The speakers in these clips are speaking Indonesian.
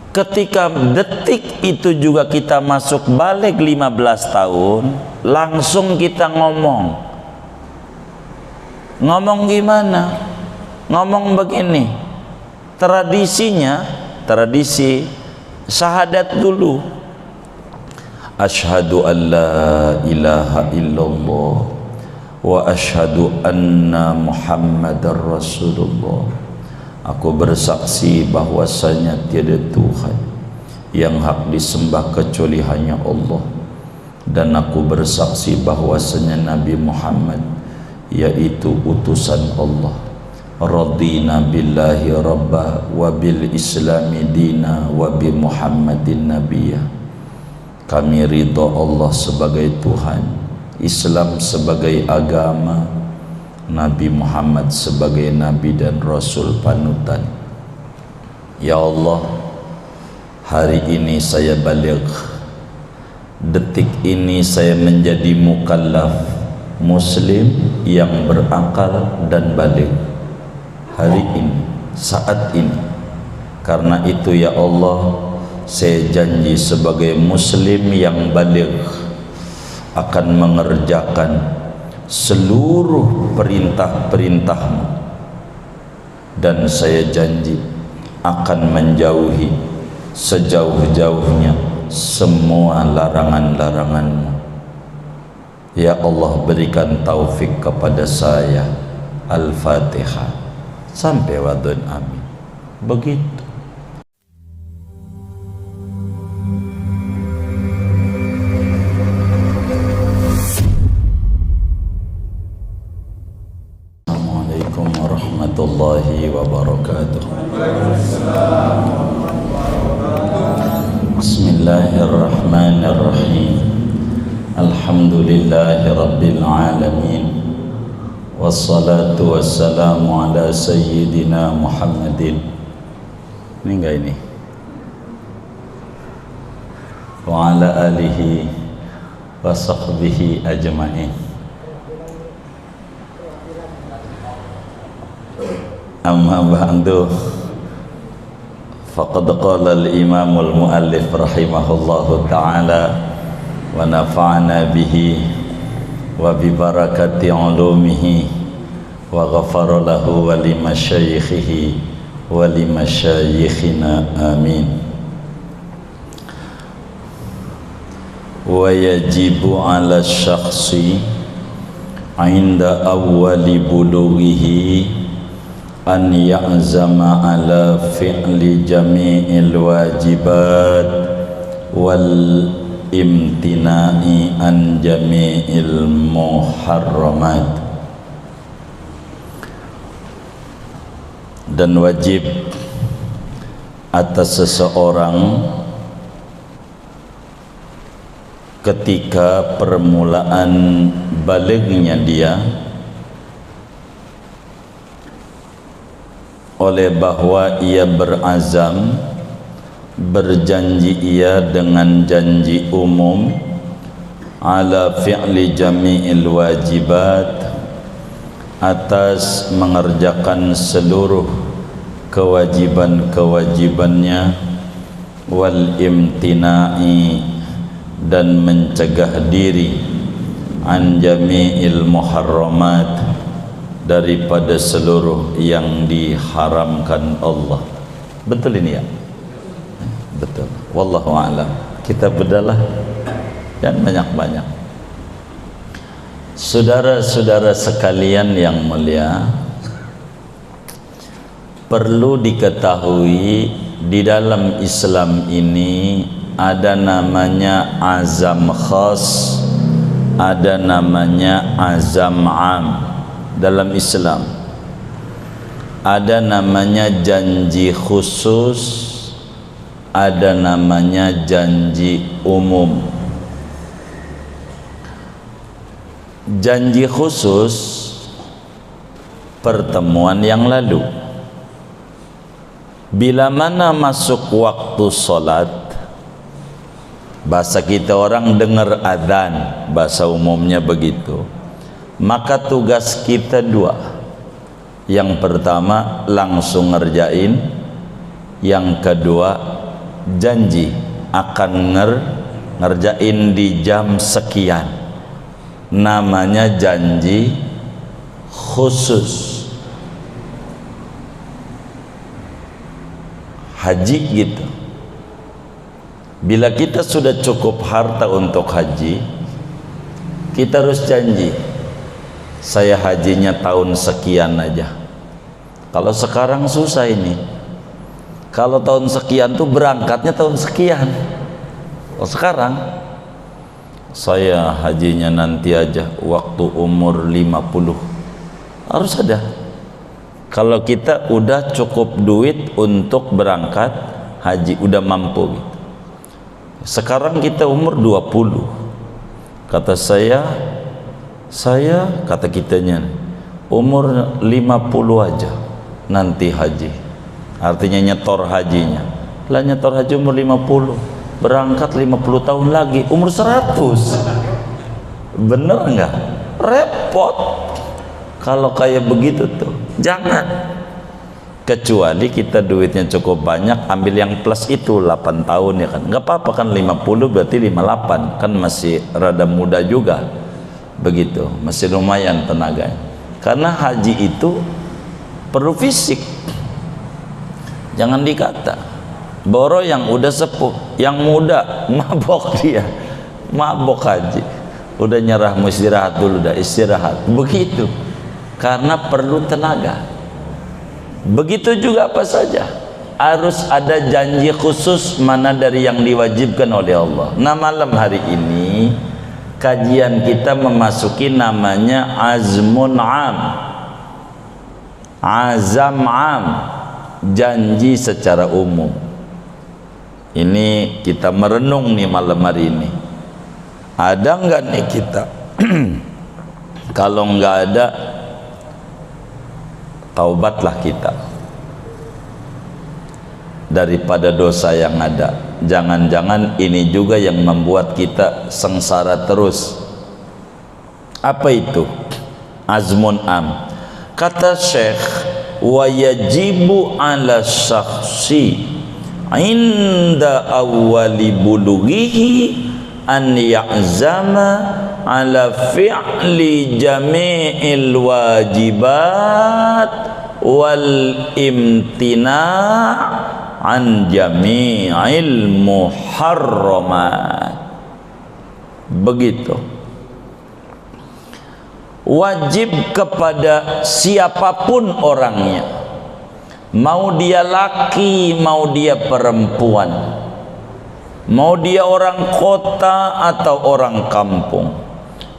Ketika detik itu juga kita masuk balik 15 tahun, langsung kita ngomong gimana? Ngomong begini, tradisi syahadat dulu, asyhadu an la ilaha illallah wa asyhadu anna muhammadar rasulullah. Aku bersaksi bahwasanya tiada Tuhan yang hak disembah kecuali hanya Allah, dan aku bersaksi bahwasanya Nabi Muhammad yaitu utusan Allah. Radina billahi rabba wa bil islami dina wa bi Muhammadin nabiyya. Kami ridha Allah sebagai Tuhan, Islam sebagai agama, Nabi Muhammad sebagai Nabi dan Rasul panutan. Ya Allah, hari ini saya baligh, detik ini saya menjadi mukallaf muslim yang berakal dan baligh. Hari ini, saat ini. Karena itu ya Allah, saya janji sebagai muslim yang baligh akan mengerjakan seluruh perintah-perintahmu, dan saya janji akan menjauhi sejauh-jauhnya semua larangan-laranganmu. Ya Allah, berikan taufik kepada saya. Al-Fatihah sampai wadun amin. Begitu. Warahmatullahi wabarakatuh. Bismillahirrahmanirrahim. Alhamdulillahi rabbil alamin. Wassalatu wassalamu ala sayyidina Muhammadin. Ini enggak ini? Wa ala alihi wa sahbihi ajma'in. Amma ba'du, faqad qala al-imam al-muallif rahimahullahu ta'ala wa nafa'ana bihi wa bi barakati ulumihi wa ghafara lahu wa li masyayikhihi wa li masyayikhina amin. Wa yajibu ala syakhsi inda awwali bulughihi an ya'zama ala fi'li jami'il wajibat wal imtina'i an jami'il muharramat. Dan wajib atas seseorang ketika permulaan balighnya dia, oleh bahwa ia berazam, berjanji ia dengan janji umum ala fi'li jami'il wajibat, atas mengerjakan seluruh kewajiban-kewajibannya, wal imtina'i, dan mencegah diri, an jami'il muharramat, daripada seluruh yang diharamkan Allah. Betul ini ya? Betul. Wallahu a'lam. Kita bedalah dan banyak-banyak. Saudara-saudara sekalian yang mulia, perlu diketahui di dalam Islam ini ada namanya azam khas, ada namanya azam am. Dalam Islam ada namanya janji khusus, ada namanya janji umum. Janji khusus pertemuan yang lalu, bila mana masuk waktu sholat, bahasa kita orang dengar adzan, bahasa umumnya begitu, maka tugas kita dua. Yang pertama langsung ngerjain, yang kedua janji akan ngerjain di jam sekian, namanya janji khusus haji gitu. Bila kita sudah cukup harta untuk haji, kita harus janji, saya hajinya tahun sekian aja. Kalau sekarang susah ini, kalau tahun sekian tuh berangkatnya tahun sekian. Kalau sekarang saya hajinya nanti aja waktu umur 50, harus ada. Kalau kita udah cukup duit untuk berangkat haji, udah mampu gitu. Sekarang kita umur 20, kata saya kata kitanya umur 50 aja nanti haji, artinya nyetor hajinya lah, nyetor haji umur 50, berangkat 50 tahun lagi umur 100. Bener nggak? Repot kalau kayak begitu tuh. Jangan, kecuali kita duitnya cukup banyak, ambil yang plus itu 8 tahun ya kan, nggak apa-apa kan, 50 berarti 58 kan, masih rada muda juga begitu, masih lumayan tenaganya. Karena haji itu perlu fisik. Jangan dikata boro yang udah sepuh, yang muda mabok, dia mabok haji, udah nyerah, mau istirahat dulu, udah istirahat begitu, karena perlu tenaga. Begitu juga apa saja harus ada janji khusus, mana dari yang diwajibkan oleh Allah. Nah, malam hari ini kajian kita memasuki namanya azmun am, azam am, janji secara umum. Ini kita merenung nih malam hari ini, ada nggak nih kita? Kalau nggak ada, taubatlah kita daripada dosa yang ada. Jangan-jangan ini juga yang membuat kita sengsara terus. Apa itu azmun am? Kata Syekh, wa yajibu ala syakhsi inda awwali bulughihi an ya'zama ala fi'li jami'il wajibat wal imtina' an jami'il muharramat. Begitu. Wajib kepada siapapun orangnya, mau dia laki, mau dia perempuan, mau dia orang kota atau orang kampung,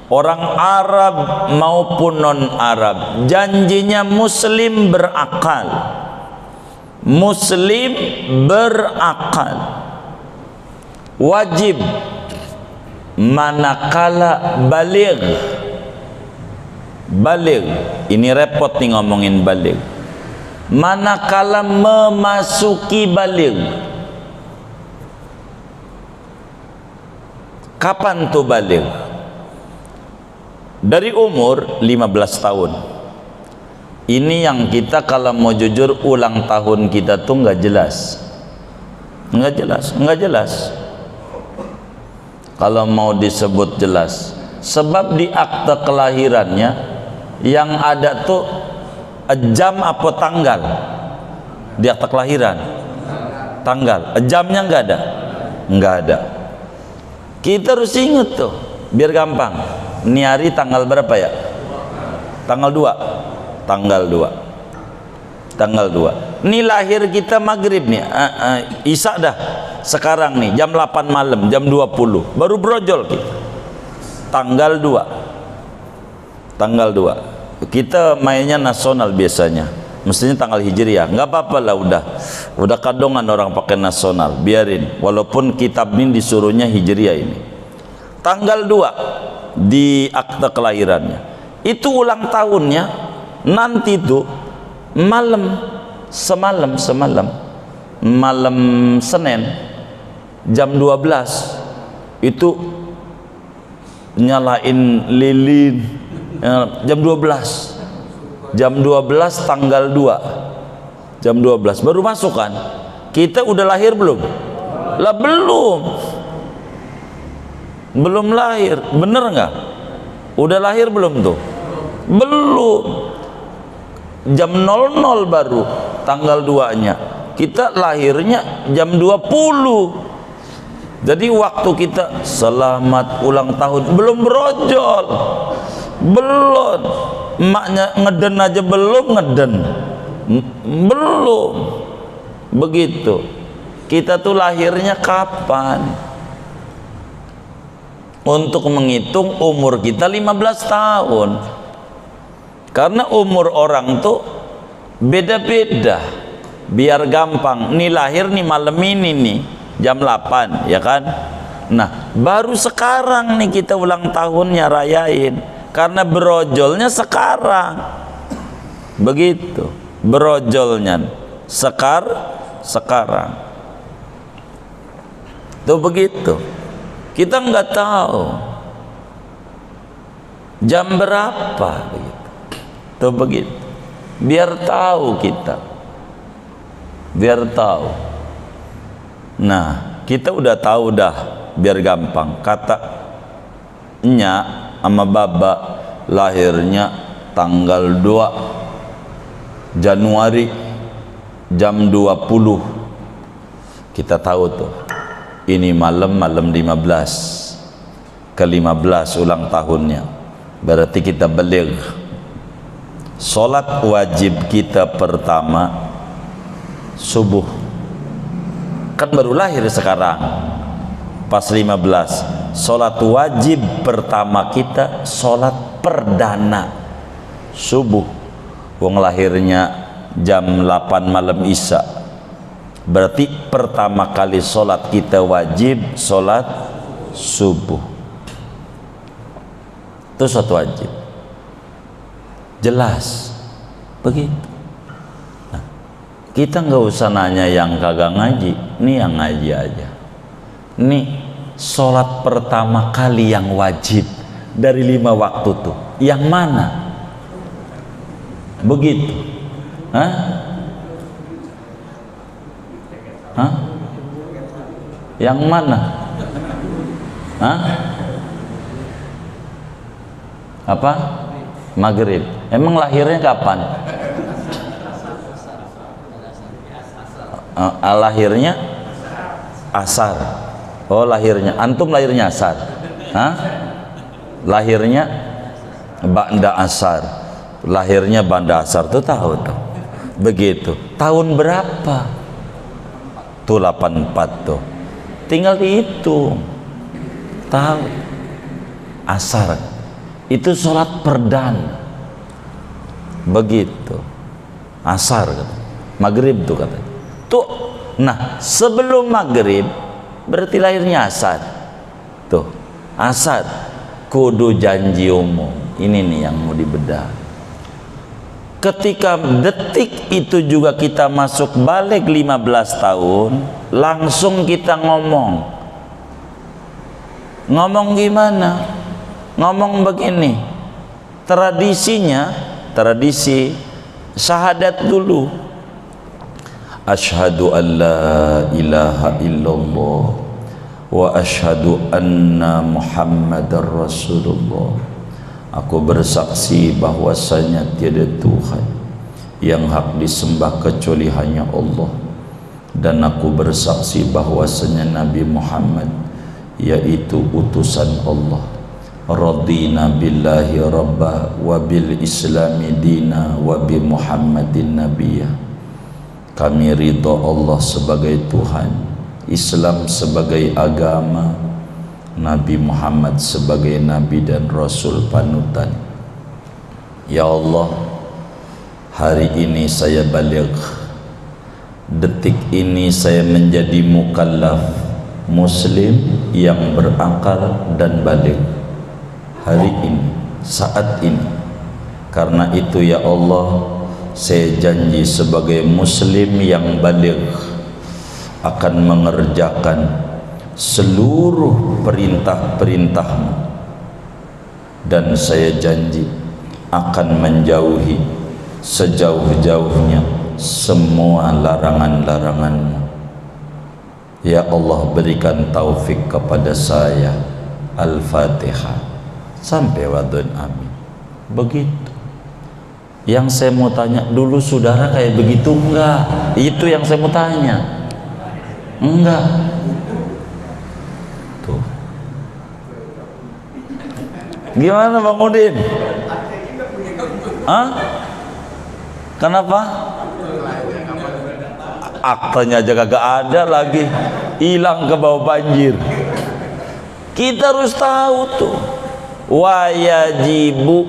orang Arab maupun non-Arab, janjinya muslim berakal, muslim berakal, wajib manakala baligh. Baligh ini repot nih ngomongin baligh. Manakala memasuki baligh. Kapan tuh baligh? Dari umur 15 tahun. Ini yang kita kalau mau jujur ulang tahun kita tuh nggak jelas. Nggak jelas. Kalau mau disebut jelas, sebab di akte kelahirannya yang ada tuh jam apa tanggal di akte kelahiran, tanggal, jamnya nggak ada. Kita harus ingat tuh biar gampang. Ini hari tanggal berapa ya? Tanggal 2. Ini lahir kita maghrib nih, isya dah sekarang nih jam 8 malam, jam 20 baru brojol kita. Tanggal 2 kita mainnya nasional biasanya, mestinya tanggal hijriah, nggak apa-apa lah, udah kadongan orang pakai nasional, biarin, walaupun kitab ini disuruhnya hijriah. Ini tanggal 2 di akte kelahirannya, itu ulang tahunnya nanti tuh semalam Senin jam 12 itu nyalain lilin, jam 12 tanggal 2 jam 12 baru masuk kan. Kita udah lahir belum? Lah belum. Belum lahir, bener nggak? Udah lahir belum tuh? Belum. Jam 00 baru tanggal 2-nya. Kita lahirnya jam 20. Jadi waktu kita selamat ulang tahun belum brojol. Belum. Emaknya ngeden aja belum ngeden. Belum. Begitu. Kita tuh lahirnya kapan? Untuk menghitung umur kita 15 tahun. Karena umur orang tuh beda-beda. Biar gampang. Nih lahir nih malam ini nih jam 8, ya kan? Nah, baru sekarang nih kita ulang tahunnya rayain. Karena berojolnya sekarang. Begitu. Berojolnya sekarang. Tuh begitu. Kita nggak tahu jam berapa begitu. Tuh begitu. Biar tahu kita. Biar tahu. Nah, kita udah tahu dah, biar gampang. Kata nya sama baba lahirnya tanggal 2 Januari jam 20. Kita tahu tuh. Ini malam 15 ke-15 ulang tahunnya. Berarti kita balik. Salat wajib kita pertama subuh. Kan baru lahir sekarang. Pas 15. Salat wajib pertama kita salat perdana subuh. Wong lahirnya jam 8 malam Isya. Berarti pertama kali sholat kita wajib sholat subuh. Itu suatu wajib. Jelas. Begitu. Nah, kita nggak usah nanya yang kagak ngaji. Ini yang ngaji aja. Ini sholat pertama kali yang wajib dari 5 waktu tuh. Yang mana? Begitu. Hah? Hah? Yang mana? Hah? Apa? Maghrib. Emang lahirnya kapan? Lahirnya asar. Oh, lahirnya. Antum lahirnya asar. Hah? Lahirnya ba'da asar. Lahirnya ba'da asar tuh tahu tuh. Begitu. Tahun berapa? 84 tuh. Tinggal dihitung. Tahu. Asar. Itu sholat perdana. Begitu. Asar kata. Maghrib tuh kata. Tuh. Nah, sebelum maghrib berarti lahirnya asar. Tuh. Asar. Kudu janji umum. Ini nih yang mau dibedah. Ketika detik itu juga kita masuk balik 15 tahun, langsung kita ngomong. Ngomong gimana? Ngomong begini. Tradisi syahadat dulu. Asyhadu an la ilaha illallah wa asyhadu anna Muhammadar Rasulullah. Aku bersaksi bahwasanya tiada Tuhan yang hak disembah kecuali hanya Allah, dan aku bersaksi bahwasanya Nabi Muhammad yaitu utusan Allah. Radina billahi rabba wa bil islami dina wa bi Muhammadin nabiyya. Kami ridha Allah sebagai Tuhan, Islam sebagai agama, Nabi Muhammad sebagai Nabi dan Rasul panutan. Ya Allah, hari ini saya baligh. Detik ini saya menjadi mukallaf muslim yang berakal dan baligh. Hari ini, saat ini. Karena itu ya Allah, saya janji sebagai muslim yang baligh akan mengerjakan seluruh perintah-perintahmu, dan saya janji akan menjauhi sejauh-jauhnya semua larangan-laranganmu. Ya Allah, berikan taufik kepada saya. Al-Fatihah sampai wadun amin. Begitu. Yang saya mau tanya, dulu saudara kayak begitu enggak? Itu yang saya mau tanya. Enggak. Tuh. Gimana Bang Udin? Hah? Kenapa? Aktanya aja kagak ada lagi, hilang ke bawah banjir. Kita harus tahu tuh, wajibu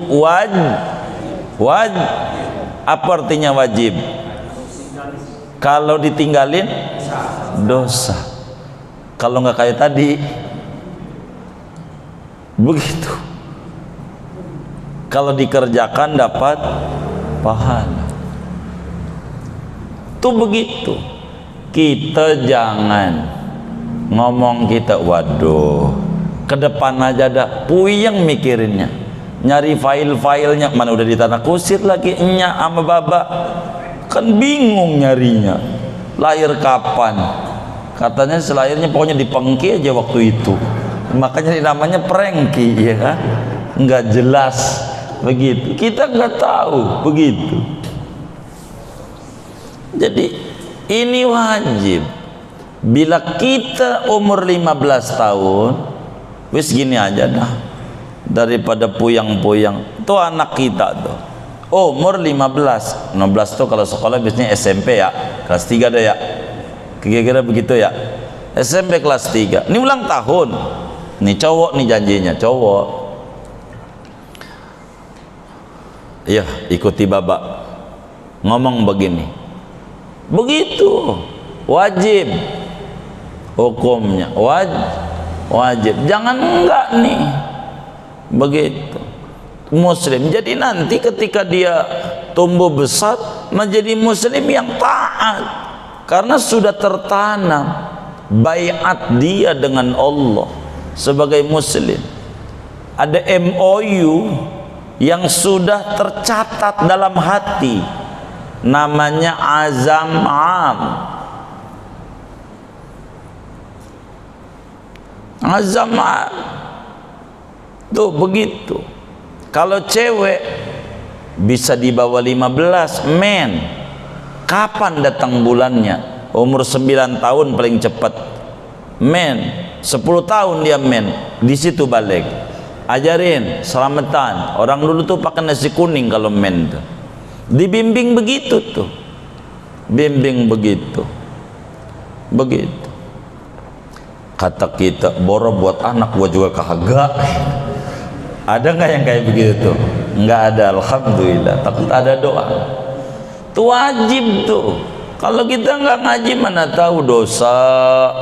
apa artinya wajib? Kalau ditinggalin dosa, kalau nggak kayak tadi begitu, kalau dikerjakan dapat pahala. Tuh begitu. Kita jangan ngomong kita, waduh, ke depan aja dah puyeng mikirinnya, nyari file-filenya, mana udah di tanah kusir lagi enya sama baba, kan bingung nyarinya. Lahir kapan? Katanya selahirnya pokoknya di Pengki aja waktu itu, makanya namanya Prengki, ya kan? Nggak jelas begitu, kita nggak tahu begitu. Jadi ini wajib. Bila kita umur 15 tahun, wis gini aja dah, daripada puyang-puyang. Tuh anak kita tuh umur 15 tuh kalau sekolah biasanya SMP ya, kelas 3 dah ya, kira-kira begitu ya. SMP kelas 3, ini ulang tahun nih, cowok nih, janjinya cowok. Iya, ikuti babak ngomong begini, begitu, wajib hukumnya, wajib, jangan enggak nih, begitu. Muslim, jadi nanti ketika dia tumbuh besar menjadi muslim yang taat, karena sudah tertanam baiat dia dengan Allah sebagai muslim. Ada MOU yang sudah tercatat dalam hati, namanya azam am. Azam am tuh begitu. Kalau cewek bisa di bawah 15, men, kapan datang bulannya? Umur 9 tahun paling cepat, men. 10 tahun dia men, di situ balik. Ajarin selamatan. Orang dulu tuh pakai nasi kuning kalau men tuh. Dibimbing begitu tuh, bimbing begitu, begitu. Kata kita, boro buat anak gua juga kagak. Ada nggak yang kayak begitu tuh? Nggak ada, alhamdulillah. Takut ada doa. Itu wajib tuh. Kalau kita nggak ngaji mana tahu dosa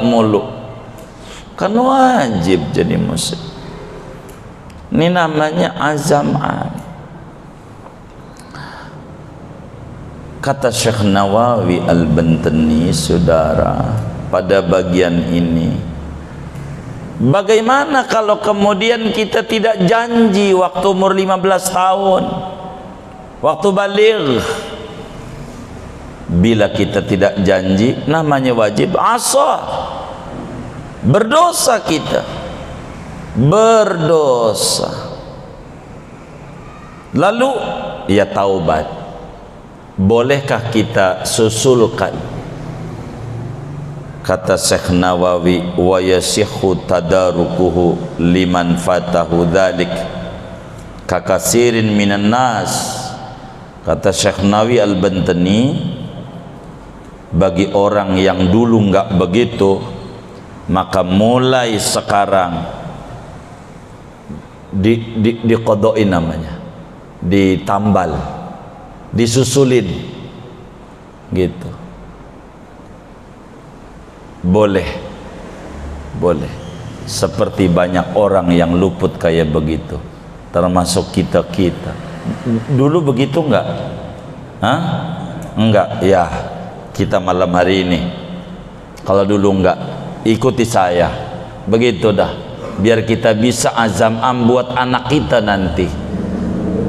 mulu. Kan wajib jadi muslim. Ini namanya azam. Kata Syekh Nawawi Al-Bantani, saudara, pada bagian ini, bagaimana kalau kemudian kita tidak janji waktu umur 15 tahun, waktu baligh? Bila kita tidak janji, namanya wajib asa, berdosa kita, berdosa. Lalu ya taubat. Bolehkah kita susulkan? Kata Syekh Nawawi, wa yasihhu tadarukuhu liman fatahu dzalik kakasirin minan nas. Kata Syekh Nawawi Al-Bantani, bagi orang yang dulu enggak begitu, maka mulai sekarang diqadoi namanya, ditambal, disusulin gitu. Boleh, boleh. Seperti banyak orang yang luput kayak begitu, termasuk kita-kita. Dulu begitu enggak? Hah? Enggak, ya. Kita malam hari ini, kalau dulu enggak, ikuti saya. Begitu dah. Biar kita bisa azam buat anak kita nanti.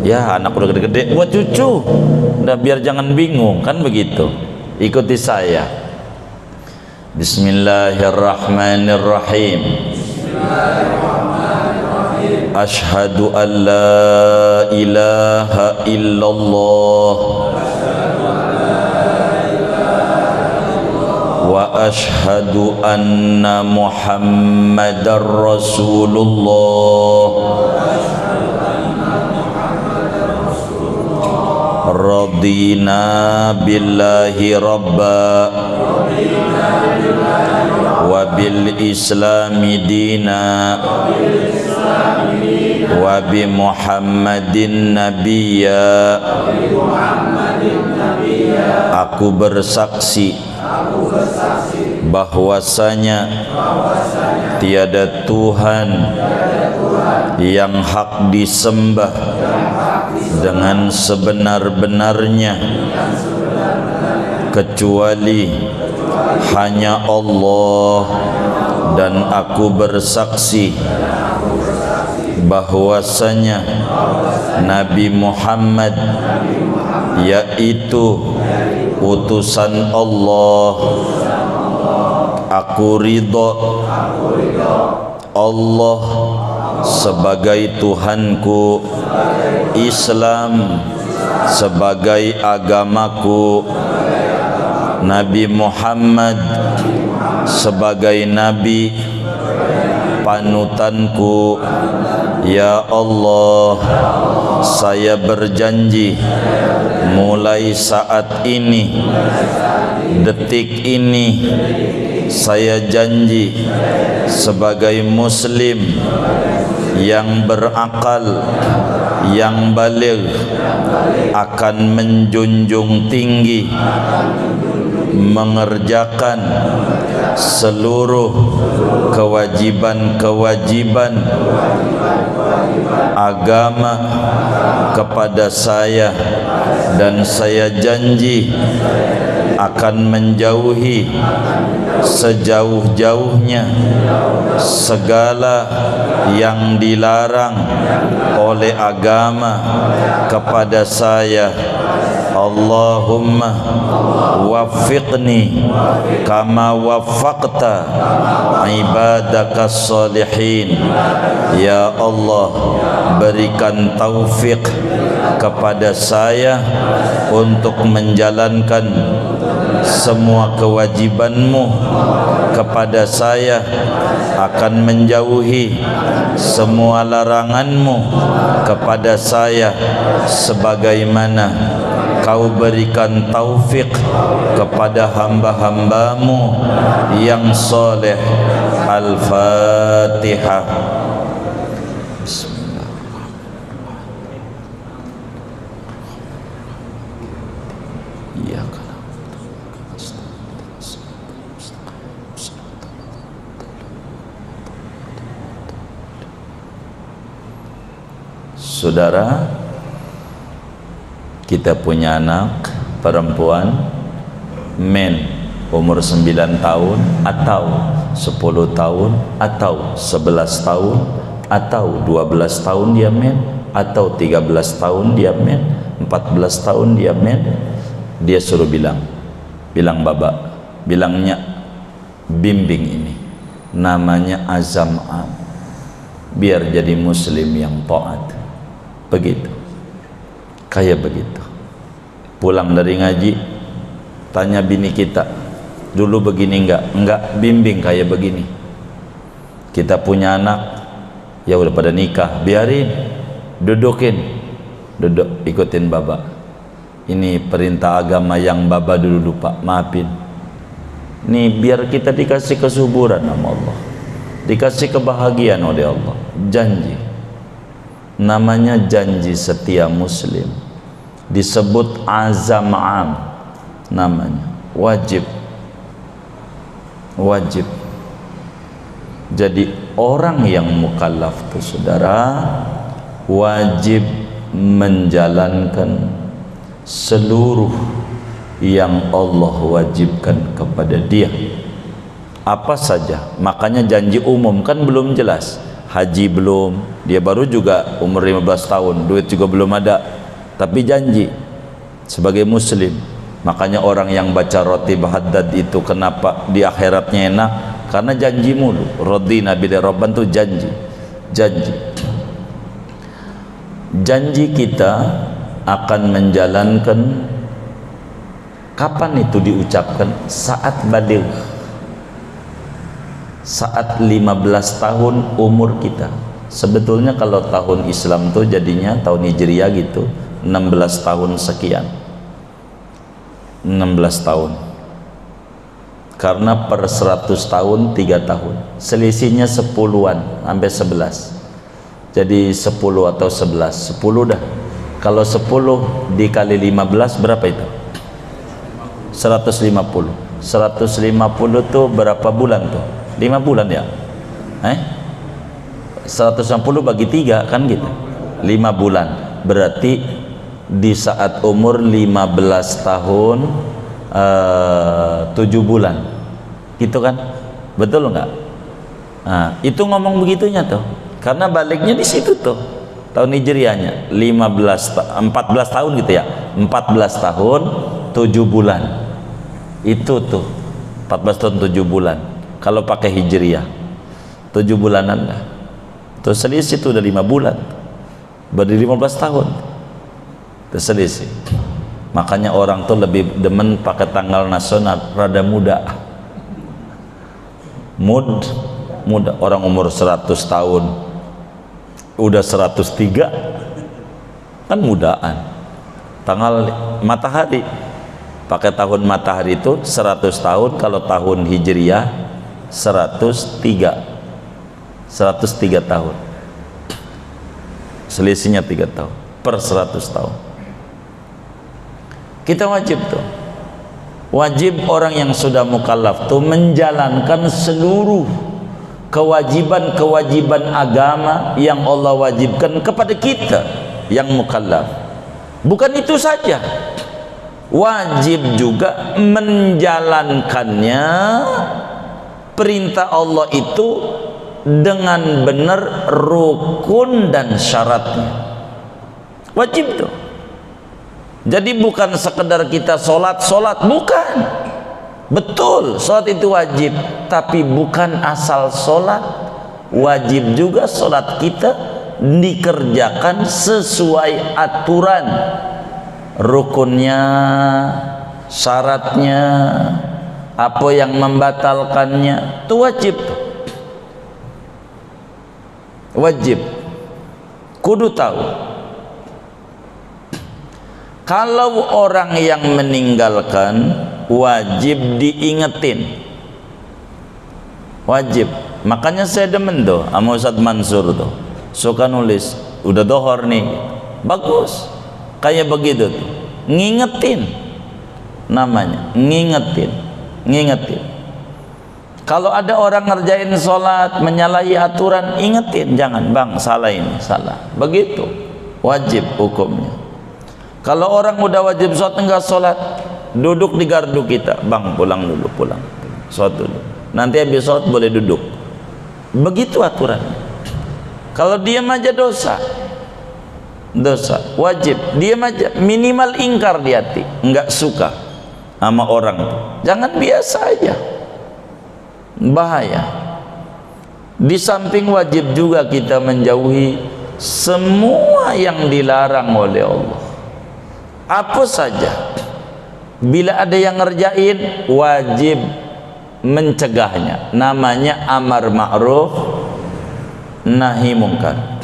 Ya, anak udah gede-gede, buat cucu. Udah, biar jangan bingung, kan begitu. Ikuti saya. Bismillahirrahmanirrahim. Asyhadu an la ilaha illallah wa asyhadu anna Muhammadar Rasulullah. Radina billahi rabba wa bil islami dina wa bi Muhammadin nabiyya. Aku bersaksi bahwasanya tiada Tuhan yang hak disembah dengan sebenar-benarnya kecuali hanya Allah, dan aku bersaksi bahwasanya Nabi Muhammad yaitu utusan Allah. Aku ridha Allah sebagai Tuhanku, Islam sebagai agamaku, Nabi Muhammad sebagai nabi panutanku. Ya Allah, saya berjanji mulai saat ini, detik ini, saya janji sebagai muslim yang berakal, yang baligh, akan menjunjung tinggi, mengerjakan seluruh kewajiban-kewajiban agama kepada saya, dan saya janji akan menjauhi sejauh-jauhnya segala yang dilarang oleh agama kepada saya. Allahumma waffiqni kama waffaqta ibadakas salihin. Ya Allah, berikan taufik kepada saya untuk menjalankan semua kewajiban-Mu kepada saya, akan menjauhi semua larangan-Mu kepada saya, sebagaimana Kau berikan taufik kepada hamba-hamba-Mu yang soleh. Al-Fatihah. Saudara, kita punya anak perempuan men umur 9 tahun atau 10 tahun atau 11 tahun atau 12 tahun dia men, atau 13 tahun dia men, 14 tahun dia men. Dia suruh bilang baba, bilangnya bimbing ini, namanya azam am, biar jadi muslim yang taat. Begitu, kayak begitu. Pulang dari ngaji, tanya bini kita, dulu begini enggak, bimbing kayak begini. Kita punya anak, ya udah pada nikah, biarin, duduk, ikutin baba. Ini perintah agama yang baba dulu lupa, maafin. Ini biar kita dikasih kesuburan sama Allah, dikasih kebahagiaan oleh Allah. Janji, namanya janji setia muslim, disebut azam am, namanya wajib. Jadi orang yang mukallaf itu, saudara, wajib menjalankan seluruh yang Allah wajibkan kepada dia, apa saja. Makanya janji umum kan belum jelas, haji belum, dia baru juga umur 15 tahun, duit juga belum ada, tapi janji sebagai muslim Makanya orang yang baca Ratib Haddad itu kenapa di akhiratnya enak? Karena janji mulu. Radina bil Rabban tuh janji. Janji kita akan menjalankan. Kapan itu diucapkan? Saat baligh, saat 15 tahun umur kita. Sebetulnya kalau tahun Islam tuh jadinya tahun Hijriah gitu 16 tahun sekian, 16 tahun, karena per 100 tahun 3 tahun, selisihnya 10-an sampai 11, jadi 10 atau 11, 10 dah. Kalau 10 dikali 15 berapa itu? 150. 150 tuh berapa bulan tuh? 5 bulan ya? 160 bagi 3 kan gitu, 5 bulan. Berarti di saat umur 15 tahun 7 bulan gitu kan, betul nggak? Nah, itu ngomong begitunya tuh karena baliknya di situ tuh tahun Hijriahnya 14 tahun gitu ya, 14 tahun 7 bulan itu tuh, 14 tahun 7 bulan kalau pakai Hijriah 7 bulanan lah tuh, selisih itu udah 5 bulan, berarti 15 tahun terselisih. Makanya orang tuh lebih demen pakai tanggal nasional, rada muda, muda. Orang umur 100 tahun udah 103 kan mudaan. Tanggal matahari, pakai tahun matahari itu 100 tahun, kalau tahun Hijriah 103 tahun, selisihnya 3 tahun per 100 tahun. Kita wajib tuh, wajib orang yang sudah mukallaf tuh menjalankan seluruh kewajiban agama yang Allah wajibkan kepada kita yang mukallaf. Bukan itu saja, wajib juga menjalankannya perintah Allah itu dengan benar rukun dan syaratnya. Wajib tuh. Jadi bukan sekedar kita sholat, bukan. Betul, sholat itu wajib, tapi bukan asal sholat. Wajib juga sholat kita dikerjakan sesuai aturan, rukunnya, syaratnya, apa yang membatalkannya, itu wajib. Wajib, kudu tahu. Kalau orang yang meninggalkan, wajib diingetin, wajib. Makanya saya demen tuh sama Ustadz Mansur tuh, suka nulis udah dohor nih, bagus kayak begitu tuh, ngingetin, namanya ngingetin. Kalau ada orang ngerjain sholat menyalahi aturan, ingetin, jangan bang, salah ini, salah, begitu, wajib hukumnya. Kalau orang udah wajib sholat enggak sholat, duduk di gardu kita, bang pulang dulu, sholat dulu, nanti habis sholat boleh duduk, begitu aturan. Kalau diam aja dosa, wajib diam aja, minimal ingkar di hati, enggak suka sama orang, jangan biasa aja, bahaya. Di samping wajib juga kita menjauhi semua yang dilarang oleh Allah. Apa saja, bila ada yang ngerjain, wajib mencegahnya, namanya amar ma'ruf nahi mungkar.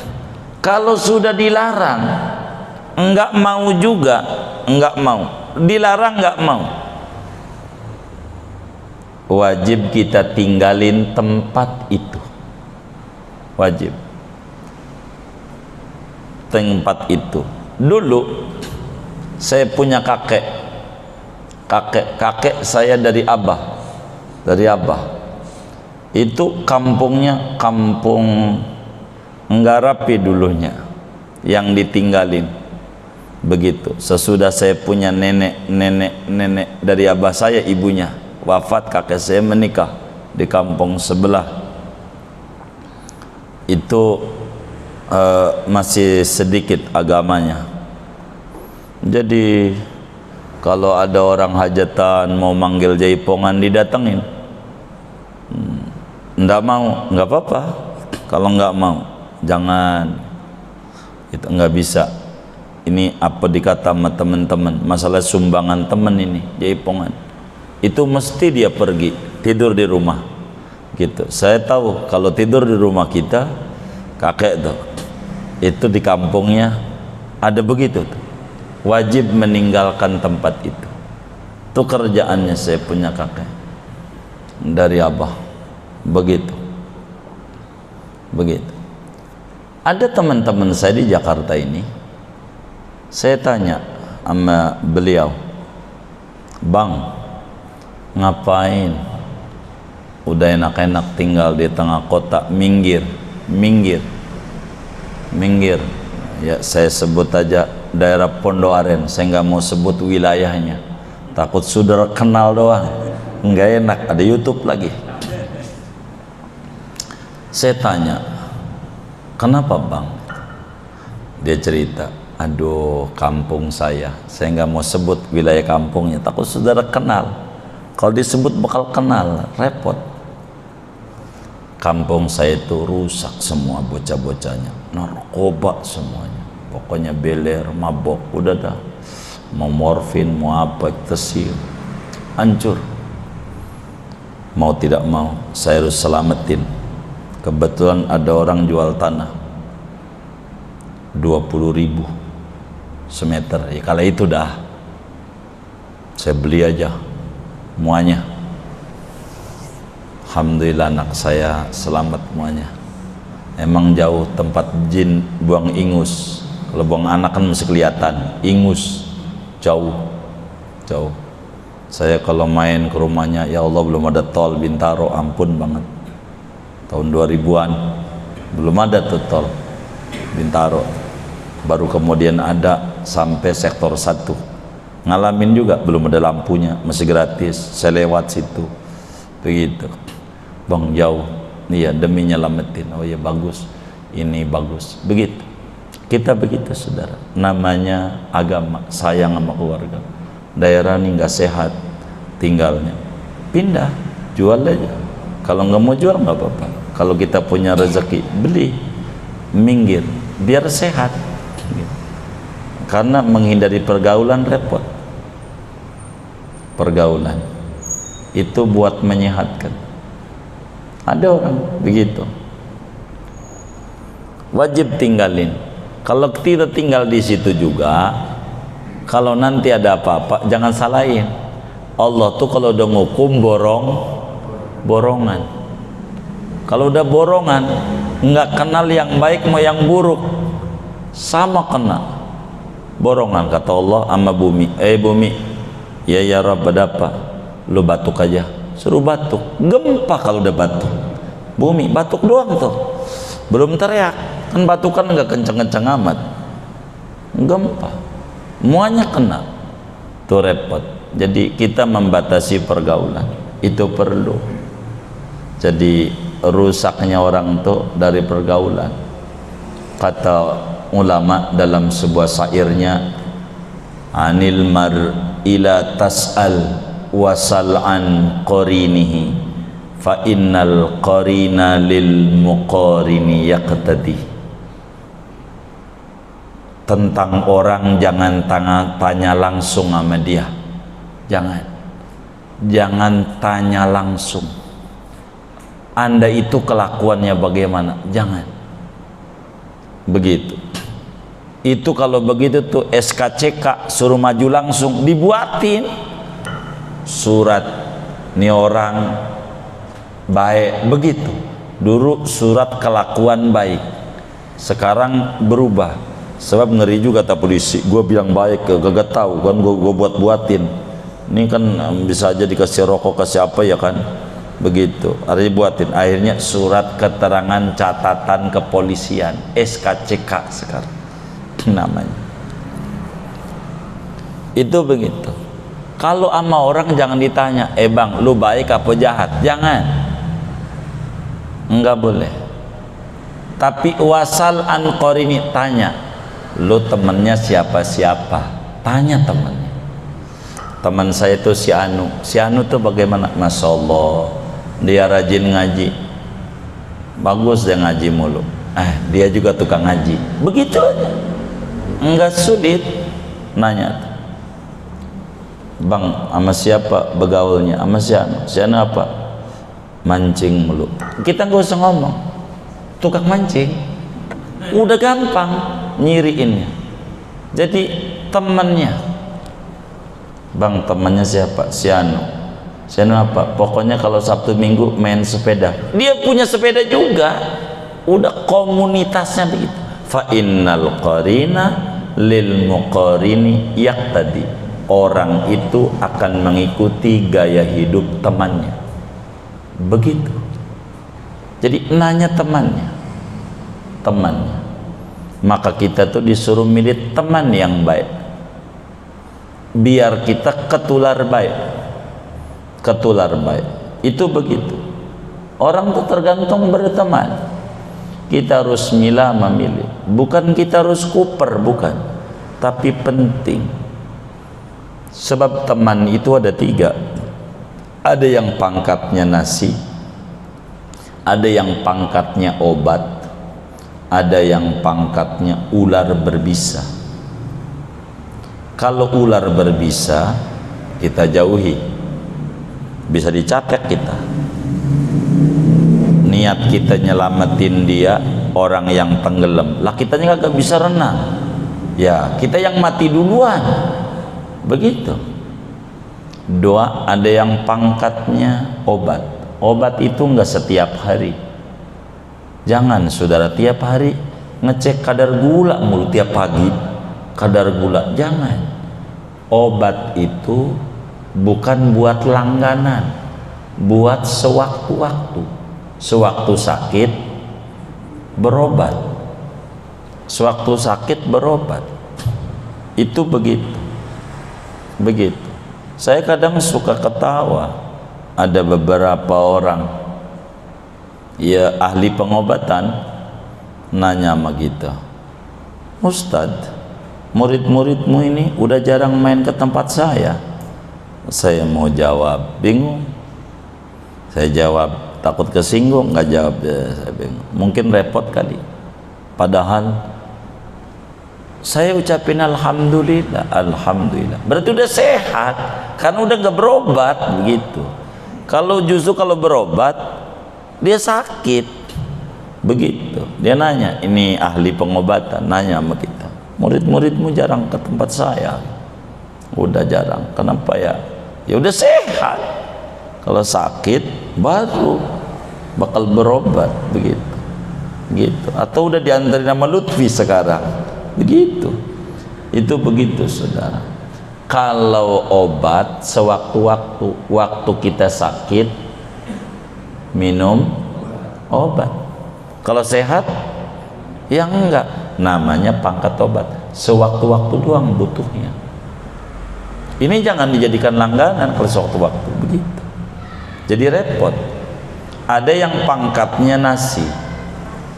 Kalau sudah dilarang, enggak mau juga, enggak mau, dilarang enggak mau, wajib kita tinggalin tempat itu, wajib tempat itu. Dulu saya punya kakek saya dari abah itu, kampungnya kampung enggak rapi dulunya, yang ditinggalin begitu. Sesudah saya punya nenek dari abah saya, ibunya wafat, kakek saya menikah di kampung sebelah itu, masih sedikit agamanya. Jadi Kalau ada orang hajatan mau manggil jaipongan didatengin, nggak mau, nggak apa-apa. Kalau nggak mau, jangan. Itu nggak bisa. Ini apa dikata sama teman-teman, masalah sumbangan teman ini, jaipongan. Itu mesti dia pergi tidur di rumah. Gitu. Saya tahu kalau tidur di rumah kita, kakek tuh, itu di kampungnya ada begitu tuh. Wajib meninggalkan tempat itu. Itu kerjaannya saya punya kakek dari abah. Begitu. Begitu. Ada teman-teman saya di Jakarta ini, saya tanya sama beliau, "Bang, ngapain? Udah enak-enak tinggal di tengah kota, minggir." Ya saya sebut aja daerah Pondok Aren, saya nggak mau sebut wilayahnya, takut saudara kenal doang, nggak enak, ada YouTube lagi. Saya tanya, "Kenapa bang?" Dia cerita, "Aduh, kampung saya nggak mau sebut wilayah kampungnya, takut saudara kenal, kalau disebut bakal kenal, repot. Kampung saya itu rusak semua, bocah-bocahnya narkoba semuanya, pokoknya beler, mabok, udah dah, mau morfin, mau apa, ekstasi, hancur. Mau tidak mau saya harus selamatin. Kebetulan ada orang jual tanah 20.000 semeter, ya kala itu dah saya beli aja muanya. Alhamdulillah anak saya selamat muanya. Emang jauh tempat jin buang ingus, kalau buang anak kan mesti kelihatan, ingus jauh. Saya kalau main ke rumahnya, ya Allah belum ada tol Bintaro, ampun banget, tahun 2000-an belum ada tuh tol Bintaro, baru kemudian ada sampai sektor 1. Ngalamin juga belum ada lampunya, masih gratis, saya lewat situ begitu. Bang jauh, iya demi nyelamatin. Oh ya bagus, ini bagus, begitu. Kita begitu saudara, namanya agama, sayang sama keluarga. Daerah ini nggak sehat tinggalnya, pindah, jual aja. Kalau nggak mau jual nggak apa-apa. Kalau kita punya rezeki, beli, minggir, biar sehat. Karena menghindari pergaulan repot. Pergaulan itu buat menyehatkan. Ada orang begitu, wajib tinggalin. Kalau tidak tinggal di situ juga, kalau nanti ada apa-apa jangan salahin. Allah tuh kalau udah ngukum borongan. Kalau udah borongan, nggak kenal yang baik mau yang buruk, sama kena borongan. Kata Allah sama bumi, bumi, ya Rabb, ada apa? Lu batuk aja, suruh batuk. Gempa kalau udah batuk, bumi batuk doang tuh, belum teriak, kan batukan nggak kenceng-kenceng amat, gempa muanya kena, tuh repot. Jadi kita membatasi pergaulan itu perlu. Jadi rusaknya orang tuh dari pergaulan. Kata ulama dalam sebuah syairnya, "Anil mar'ila tas'al wasal an qarinihi fa innal qarina lil muqarini yaqtadi." Tentang orang jangan tanya langsung sama dia, jangan tanya langsung, Anda itu kelakuannya bagaimana, jangan begitu. Itu kalau begitu tuh SKCK, suruh maju langsung, dibuatin surat, nih orang baik, begitu. Dulu surat kelakuan baik, sekarang berubah. Sebab ngeri juga kata polisi, gue bilang baik, gak tahu kan, gue buatin. Ini kan bisa aja dikasih rokok, kasih apa ya kan, begitu. Ada dibuatin, akhirnya surat keterangan catatan kepolisian, SKCK sekarang namanya. Itu begitu. Kalau sama orang jangan ditanya, bang, lu baik apa jahat? Jangan, enggak boleh. Tapi wasal an qarini, tanya, lu temennya siapa-siapa, tanya temennya. teman saya itu si Anu tuh bagaimana? Masya Allah, dia rajin ngaji, bagus dia ngaji mulu, dia juga tukang ngaji, begitu aja, enggak sulit. Nanya, bang sama siapa begaulnya? Sama si Anu apa? Mancing mulu. Kita nggak usah ngomong, tukang mancing, udah gampang nyiriinnya. Jadi temannya, bang temannya siapa? Si Anu apa? Pokoknya kalau Sabtu Minggu main sepeda, dia punya sepeda juga, udah komunitasnya begitu. Fa innal qarina lil muqarini yaqtadi, orang itu akan mengikuti gaya hidup temannya, begitu. Jadi nanya temannya, maka kita tuh disuruh milih teman yang baik, biar kita ketular baik. Itu begitu. Orang tuh tergantung berteman. Kita harus memilih, bukan kita harus kuper, bukan, tapi penting. Sebab teman itu ada 3. Ada yang pangkatnya nasi, ada yang pangkatnya obat, ada yang pangkatnya ular berbisa. Kalau ular berbisa kita jauhi, bisa dicakek kita. Niat kita nyelamatin dia, orang yang tenggelam, lah kitanya kagak bisa renang, ya kita yang mati duluan, begitu. Doa, ada yang pangkatnya obat itu enggak setiap hari. Jangan saudara tiap hari ngecek kadar gula mulu, tiap pagi kadar gula, jangan. Obat itu bukan buat langganan, buat sewaktu-waktu. Sewaktu sakit berobat, itu begitu. Saya kadang suka ketawa, ada beberapa orang ya ahli pengobatan nanya sama kita, Ustadz, murid-muridmu ini udah jarang main ke tempat saya. Saya mau jawab bingung, saya jawab takut kesinggung, nggak jawab, saya bingung. Mungkin repot kali, padahal saya ucapin alhamdulillah, berarti udah sehat, karena udah nggak berobat, begitu. Kalau berobat dia sakit, begitu. Dia nanya, ini ahli pengobatan nanya sama kita, murid-muridmu jarang ke tempat saya. Udah jarang, kenapa ya? Ya udah sehat, kalau sakit baru bakal berobat, begitu. Atau udah diantarin nama Lutfi sekarang, begitu. Itu begitu saudara. Kalau obat sewaktu-waktu, waktu kita sakit minum obat. Kalau sehat ya enggak, namanya pangkat obat, sewaktu-waktu doang butuhnya. Ini jangan dijadikan langganan kalau sewaktu-waktu, begitu. Jadi repot. Ada yang pangkatnya nasi,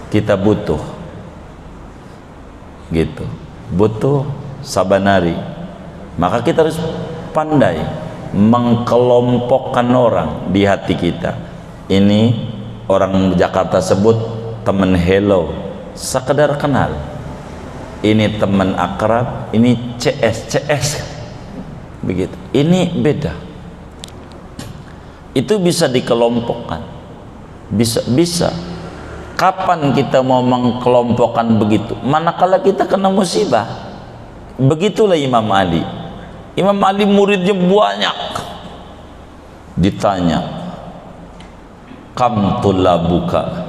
kita butuh, gitu, butuh sabanari. Maka kita harus pandai mengkelompokkan orang di hati kita. Ini orang Jakarta sebut teman hello, sekedar kenal. Ini teman akrab, ini CS, begitu. Ini beda. Itu bisa dikelompokkan, bisa. Kapan kita mau mengkelompokkan begitu? Manakala kita kena musibah. Begitulah Imam Ali. Imam Ali muridnya banyak. Ditanya, kam tulabuka?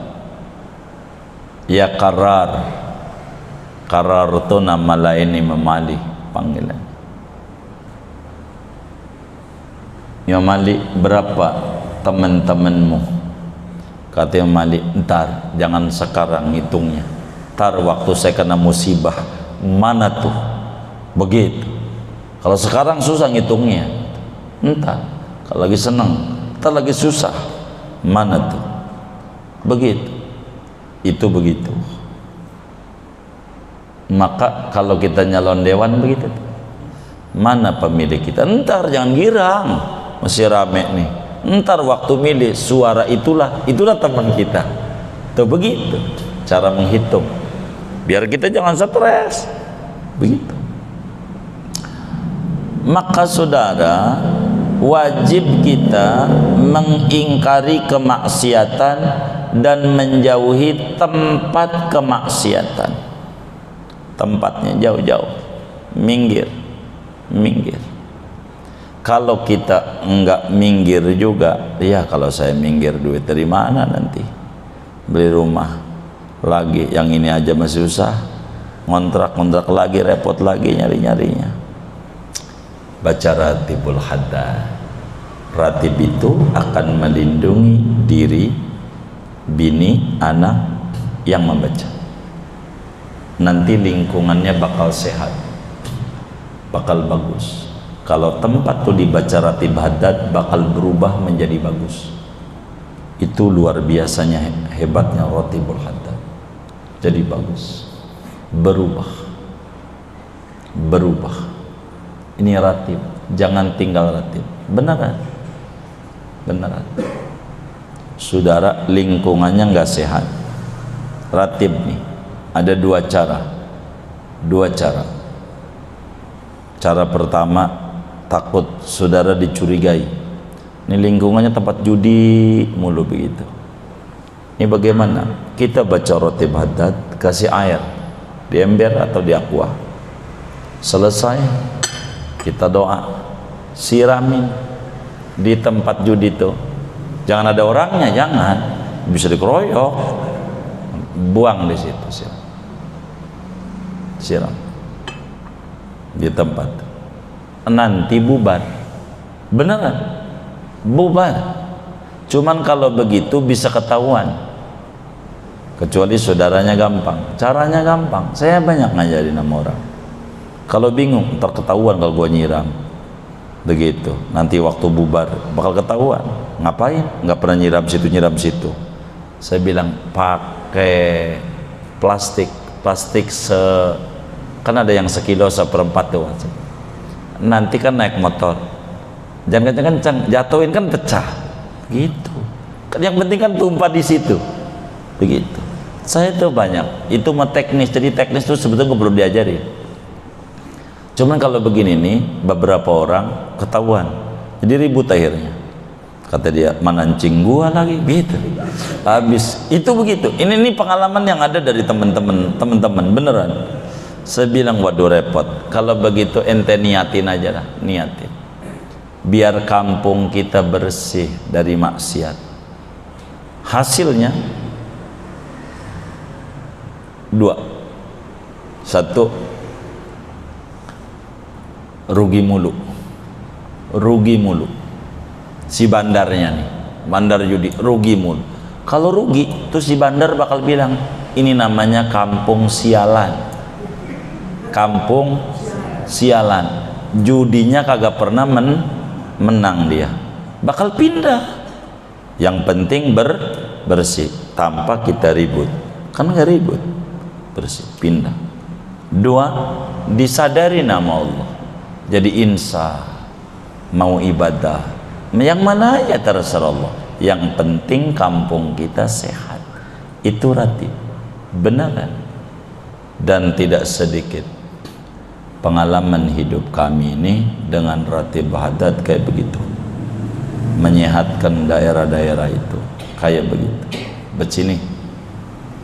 Ya Karar. Karar itu nama lain Imam Ali, panggilan. Imam Ali, berapa teman-temanmu? Kata Imam Ali, ntar, jangan sekarang ngitungnya, ntar waktu saya kena musibah. Mana tuh? Begitu. Kalau sekarang susah ngitungnya, ntar kalau lagi senang, ntar lagi susah, mana tuh? Begitu. Itu begitu. Maka kalau kita nyalon dewan begitu, Mana pemilik kita? Entar jangan girang, masih rame nih. Entar waktu milih suara itulah teman kita. Tuh begitu cara menghitung. Biar kita jangan stres. Begitu. Maka saudara, wajib kita mengingkari kemaksiatan dan menjauhi tempat kemaksiatan. Tempatnya jauh-jauh, minggir. Kalau kita enggak minggir juga, ya kalau saya minggir duit dari mana nanti? Beli rumah lagi, yang ini aja masih susah, ngontrak lagi, repot lagi nyari-nyarinya. Baca Ratibul Haddad. Ratib itu akan melindungi diri, bini, anak yang membaca. Nanti lingkungannya bakal sehat, bakal bagus. Kalau tempat tuh dibaca Ratib Haddad, bakal berubah menjadi bagus. Itu luar biasanya hebatnya Ratibul Haddad. Jadi bagus, berubah. Ini ratib, jangan tinggal ratib. Beneran. Saudara, lingkungannya nggak sehat. Ratib nih ada dua cara. Cara pertama, takut saudara dicurigai. Ini lingkungannya tempat judi mulu begitu. Ini bagaimana? Kita baca Ratib Haddad, kasih air di ember atau di aqua. Selesai, kita doa, siramin di tempat judi itu. Jangan ada orangnya, jangan, bisa dikeroyok. Buang di situ, siram di tempat. Nanti bubar, beneran bubar. Cuman kalau begitu bisa ketahuan, kecuali saudaranya gampang. Caranya gampang, saya banyak ngajarin sama orang. Kalau bingung, ntar ketahuan kalau gua nyiram. Begitu, nanti waktu bubar bakal ketahuan. Ngapain? Nggak pernah nyiram situ. Saya bilang pakai plastik kan ada yang sekilo 1/4 tuh. Nanti kan naik motor, jangan kencang-kencang, jatuhin kan pecah. Gitu. Yang penting kan tumpah di situ. Begitu. Saya tuh banyak. Itu mah teknis. Jadi teknis itu sebetulnya perlu diajari. Cuman kalau begini nih, beberapa orang ketahuan, jadi ribut akhirnya. Kata dia, manancing gua lagi, gitu. Habis itu begitu. Ini pengalaman yang ada dari teman-teman beneran. Saya bilang, waduh repot. Kalau begitu ente niatin aja lah, niatin. Biar kampung kita bersih dari maksiat. Hasilnya dua. Satu, rugi mulu. Si bandarnya nih, bandar judi, rugi mulu. Kalau rugi, terus si bandar bakal bilang, ini namanya kampung sialan. Kampung sialan. Judinya kagak pernah menang dia. Bakal pindah. Yang penting bersih, tanpa kita ribut. Kan nggak ribut, bersih, pindah. Dua, disadari nama Allah. Jadi insya mau ibadah yang mana ya terserah Allah, yang penting kampung kita sehat. Itu ratib, beneran. Dan tidak sedikit pengalaman hidup kami ini dengan Ratib Haddad kayak begitu, menyehatkan daerah-daerah itu kayak begitu. Begini,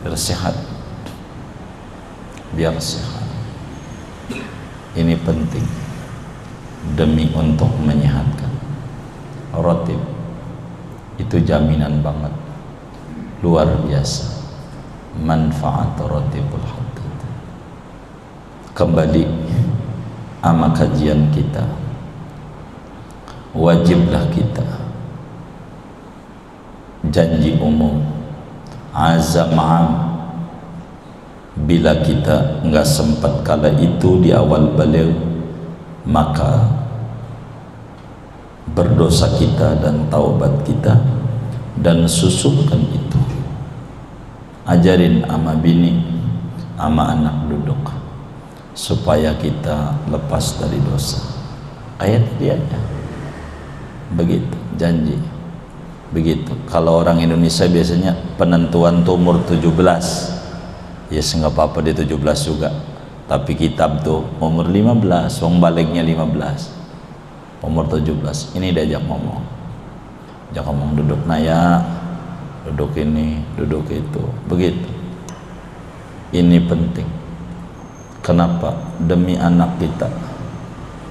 biar sehat. Ini penting demi untuk menyehatkan. Ratib itu jaminan banget, luar biasa manfaat Ratibul Haddad. Kembali sama kajian kita, wajiblah kita janji umum, azam am. Bila kita nggak sempat kala itu di awal balik, maka berdosa kita dan taubat kita, dan susulkan itu. Ajarin ama bini, ama anak duduk, supaya kita lepas dari dosa. ayat dia aja. Begitu janji. Begitu. Kalau orang Indonesia biasanya penentuan tuh umur 17. Ya nggak apa-apa di 17 juga. Tapi kitab tuh umur 15, wong baliknya 15. Umur 17. Ini diajak ngomong. Ajak ngomong, duduk naya, duduk ini, duduk itu. Begitu. Ini penting. Kenapa? Demi anak kita.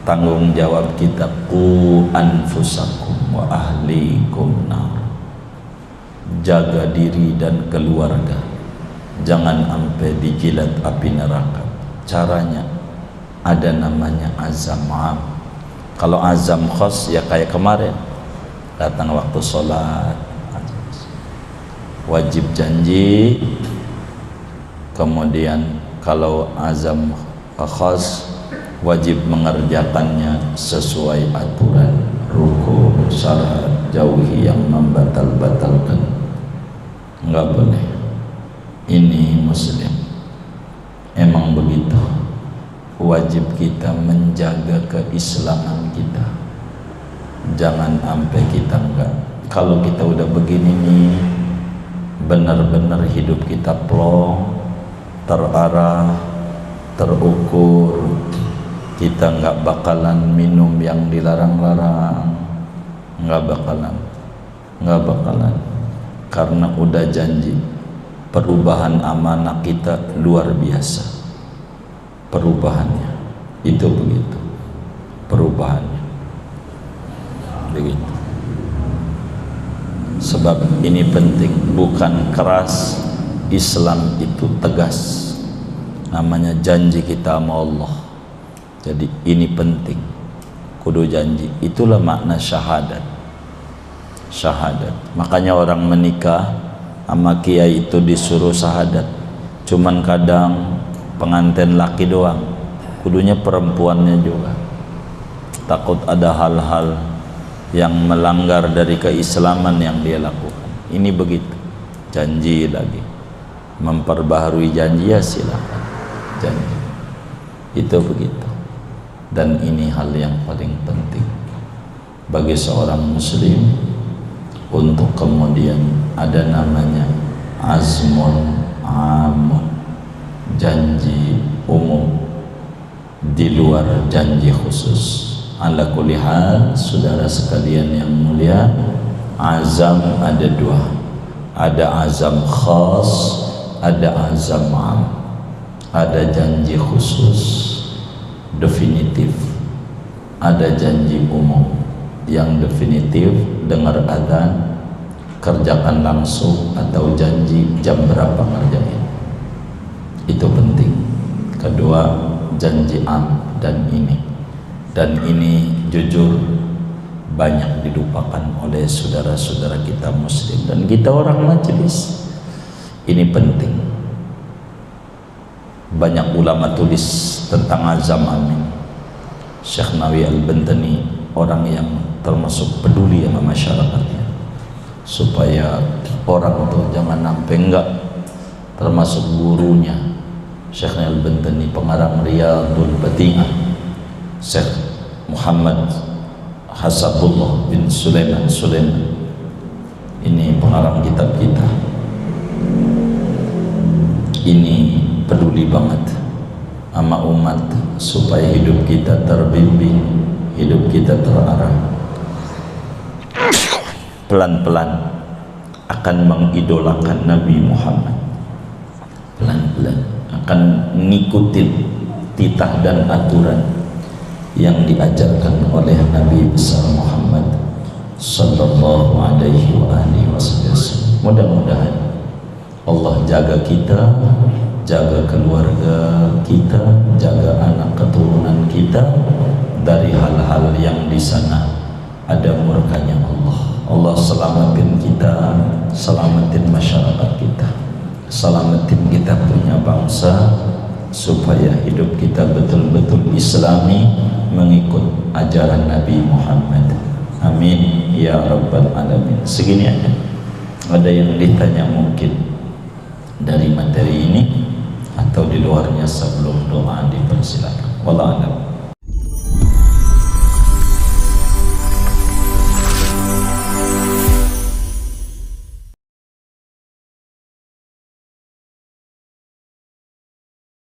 Tanggung jawab kita, qu anfusakum wa ahlikum nar. Jaga diri dan keluarga, jangan sampai dijilat api neraka. Caranya ada namanya azam am. Kalau azam khos ya kayak kemarin, datang waktu sholat, wajib janji. Kemudian kalau azam khos, wajib mengerjakannya sesuai aturan, ruku, syarat, jauhi yang membatal-batalkan. Enggak boleh. Ini muslim. Emang begitu. Wajib kita menjaga keislaman kita. Jangan sampai kita enggak. Kalau kita udah begini nih, benar-benar hidup kita plong, terarah, terukur. Kita nggak bakalan minum yang dilarang-larang, nggak bakalan, karena udah janji. Perubahan amanah kita luar biasa, perubahannya itu begitu, perubahannya begitu. Sebab ini penting, bukan keras. Islam itu tegas, namanya janji kita sama Allah. Jadi ini penting, kudu janji. Itulah makna syahadat. Syahadat. Makanya orang menikah sama kiai itu disuruh syahadat. Cuman kadang pengantin laki doang, kudunya perempuannya juga. Takut ada hal-hal yang melanggar dari keislaman yang dia lakukan. Ini begitu. Janji lagi. Memperbaharui janji ya silakan. Janji. Itu begitu. Dan ini hal yang paling penting bagi seorang muslim, untuk kemudian ada namanya azmun amun, janji umum di luar janji khusus. Ala kulli hal, saudara sekalian yang mulia, azam ada dua. Ada azam khas, ada azam am. Ada janji khusus definitif, ada janji umum. Yang definitif, dengar adzan, kerjakan langsung, atau janji jam berapa ngerjain. Itu penting. Kedua, janji am. Dan ini jujur banyak dilupakan oleh saudara-saudara kita muslim dan kita orang majelis. Ini penting. Banyak ulama tulis tentang azam amin. Syekh Nawawi Al-Bantani orang yang termasuk peduli sama masyarakatnya, supaya orang tuh jangan sampai enggak. Termasuk gurunya Syekh Al-Bantani, pengarang Riyadul Bati'ah, Syekh Muhammad Hasabullah bin Sulaiman. Ini pengarang kitab kita. Ini peduli banget sama umat supaya hidup kita terbimbing, hidup kita terarah. Pelan-pelan akan mengidolakan Nabi Muhammad. Pelan-pelan akan ngikutin titah dan aturan yang diajarkan oleh Nabi besar Muhammad sallallahu alaihi wasallam. Mudah-mudahan Allah jaga kita, jaga keluarga kita, jaga anak keturunan kita dari hal-hal yang di sana ada murkanya Allah. Allah selamatin kita, selamatin masyarakat kita, selamatin kita punya bangsa, supaya hidup kita betul-betul islami, mengikut ajaran Nabi Muhammad. Amin ya rabbal alamin. Segini aja. Ada yang ditanya mungkin dari materi ini atau di luarnya sebelum doa, dipersilakan. Wallahu a'lam.